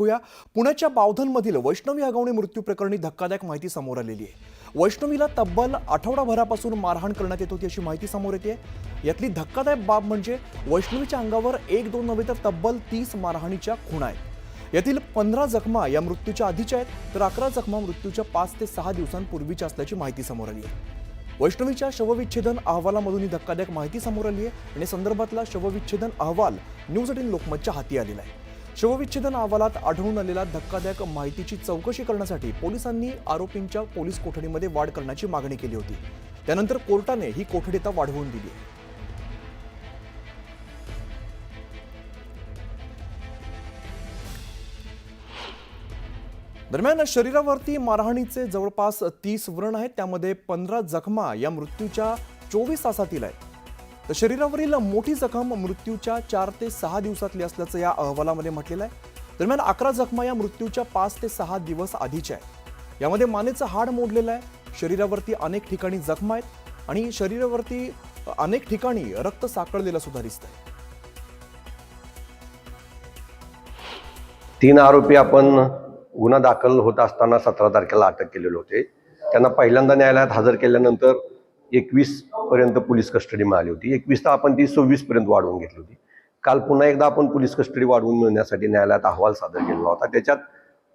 बघूया। पुण्याच्या बावधनमधील वैष्णवी हगवणे मृत्यू प्रकरणी धक्कादायक माहिती समोर आलेली आहे। वैष्णवीला तब्बल आठवडाभरापासून मारहाण करण्यात येत होती अशी माहिती समोर येते। यातली धक्कादायक बाब म्हणजे वैष्णवीच्या अंगावर 1-2 नव्हे तर तब्बल 30 मारहाणीच्या खुणा आहेत। यातील 15 जखमा या मृत्यूच्या आधीच्या आहेत तर 11 जखमा मृत्यूच्या 5 ते 6 दिवसांपूर्वीच्या असल्याची माहिती समोर आली आहे। वैष्णवीच्या शवविच्छेदन अहवालामधून ही धक्कादायक माहिती समोर आली आहे आणि संदर्भातला शवविच्छेदन अहवाल न्यूज 18 लोकमतच्या हाती आलेला आहे। शवविच्छेदन अहवालात आढळून आलेल्या धक्कादायक माहितीची चौकशी करण्यासाठी पोलिसांनी आरोपींच्या पोलीस कोठडीमध्ये वाढ करण्याची मागणी केली होती। त्यानंतर कोर्टाने ही कोठडी आता वाढवून दिली आहे। दरम्यान शरीरावरती मारहाणीचे जवळपास 30 व्रण आहेत, त्यामध्ये 15 जखमा या मृत्यूच्या 24 तासातील आहेत तर शरीरावरील मोठी जखम मृत्यूच्या 4 ते 6 दिवसातली असल्याचं या अहवालामध्ये म्हटलेलं आहे। दरम्यान 11 जखमा या मृत्यूच्या 5 ते 6 दिवस आधीच्या आहेत। यामध्ये मानेचं हाड मोडलेलं आहे, शरीरावरती अनेक ठिकाणी जखमा आहेत आणि शरीरावरती अनेक ठिकाणी रक्त साकळलेलं सुद्धा दिसतंय। 3 आरोपी आपण गुन्हा दाखल होत असताना 17 तारखेला अटक केलेले होते। त्यांना पहिल्यांदा न्यायालयात हजर केल्यानंतर 21 पर्यंत पोलीस कस्टडी मिळाली होती। 21 आपण ती 26 पर्यंत वाढवून घेतली होती। काल पुन्हा एकदा आपण पोलीस कस्टडी वाढवून मिळण्यासाठी न्यायालयात अहवाल सादर केला होता। त्याच्यात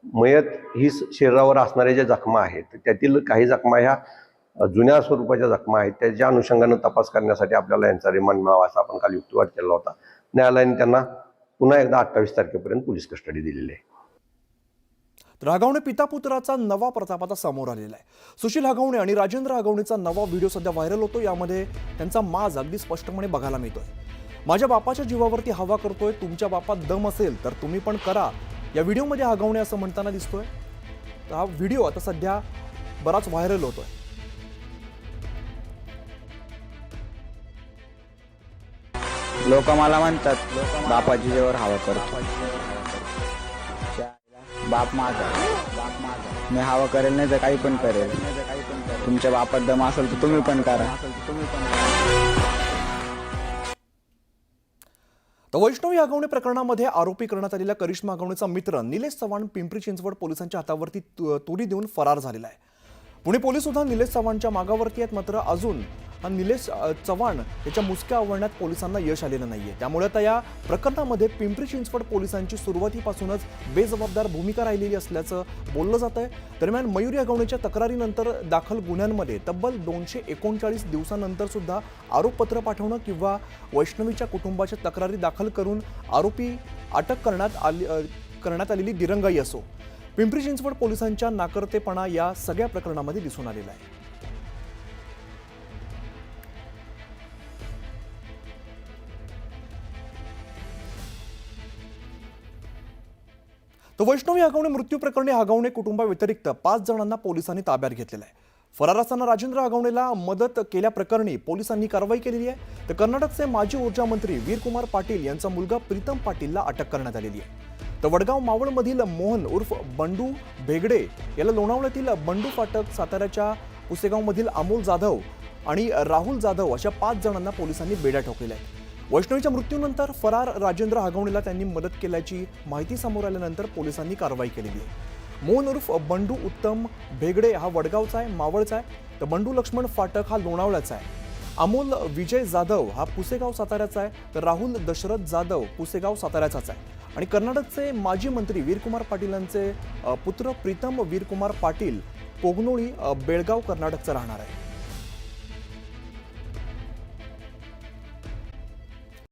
मयत ही शरीरावर असणाऱ्या ज्या जखमा आहेत त्यातील काही जखमा ह्या जुन्या स्वरूपाच्या जखमा आहेत, त्याच्या अनुषंगाने तपास करण्यासाठी आपल्याला यांचा रिमांड मिळावा असा आपण काल युक्तिवाद केला होता। न्यायालयाने त्यांना पुन्हा एकदा 28 तारखेपर्यंत पोलीस कस्टडी दिलेली आहे। तर हगवणे पिता पुत्राचा नवा प्रताप आता समोर आलेला आहे। सुशील हगवणे आणि राजेंद्र हगवणेचा नवा व्हिडिओ सध्या व्हायरल होतो। यामध्ये त्यांचा माज अगदी स्पष्टपणे बघायला मिळतोय। माझ्या बापाच्या जीवावरती हवा करतोय, तुमच्या बापात दम असेल तर तुम्ही पण करा, या व्हिडिओमध्ये हगवणे असं म्हणताना दिसतोय। तर हा व्हिडिओ आता सध्या बराच व्हायरल होतोय। लोक मला म्हणतात बापाची जीवावर हवा करतो। बाप माझा मी हवा करेल नाही तर काही पण करेल। तुमच्या बापात दम असेल तर तुम्ही पण करा। तर वैष्णवी हगवणे प्रकरणामध्ये आरोपी करण्यात आलेल्या करिश्मा हगवणेचा मित्र निलेश चव्हाण पिंपरी चिंचवड पोलिसांच्या हातावरती तुरी देऊन फरार झालेला आहे। पुणे पोलीस सुद्धा निलेश चव्हाणच्या मागावरती आहेत, मात्र अजून निलेश चव्हाण याच्या मुसक्या आवळण्यात पोलिसांना यश आलेलं नाहीये। त्यामुळे आता या प्रकरणामध्ये पिंपरी चिंचवड पोलिसांची सुरुवातीपासूनच बेजबाबदार भूमिका राहिलेली असल्याचं बोललं जात आहे। दरम्यान मयुरी हगवणेच्या तक्रारीनंतर दाखल गुन्ह्यांमध्ये तब्बल 239 दिवसांनंतर सुद्धा आरोपपत्र पाठवणं किंवा वैष्णवीच्या कुटुंबाच्या तक्रारी दाखल करून आरोपी अटक करण्यात आलेली दिरंगाई असो, पिंपरी चिंचवड पोलिसांच्या नाकर्तेपणा या सगळ्या प्रकरणामध्ये दिसून आलेला आहे। तर वैष्णवी हगवणे मृत्यू प्रकरणी हगवणे कुटुंबाव्यतिरिक्त 5 जणांना पोलिसांनी ताब्यात घेतलेलं आहे। फरार असताना राजेंद्र हगवणेला मदत केल्याप्रकरणी पोलिसांनी कारवाई केलेली आहे। तर कर्नाटकचे माजी ऊर्जा मंत्री वीरकुमार पाटील यांचा मुलगा प्रीतम पाटीलला अटक करण्यात आलेली आहे। तर वडगाव मावळमधील मोहन उर्फ बंडू भेगडे याला लोणावळ्यातील बंडू फाटक, साताऱ्याच्या पुसेगावमधील अमोल जाधव आणि राहुल जाधव अशा 5 जणांना पोलिसांनी बेड्या ठोकलेल्या आहेत। वैष्णवीच्या मृत्यूनंतर फरार राजेंद्र हगवणेला त्यांनी मदत केल्याची माहिती समोर आल्यानंतर पोलिसांनी कारवाई केलेली आहे। मोहन उर्फ बंडू उत्तम भेगडे हा वडगावचा आहे, मावळचा आहे। तर बंडू लक्ष्मण फाटक हा लोणावळ्याचा आहे। अमोल विजय जाधव हा पुसेगाव साताऱ्याचा आहे। तर राहुल दशरथ जाधव पुसेगाव साताऱ्याचाच आहे। आणि कर्नाटकचे माजी मंत्री वीरकुमार पाटीलांचे पुत्र प्रीतम वीरकुमार पाटील कोगनोळी बेळगाव कर्नाटकचा राहणार आहे।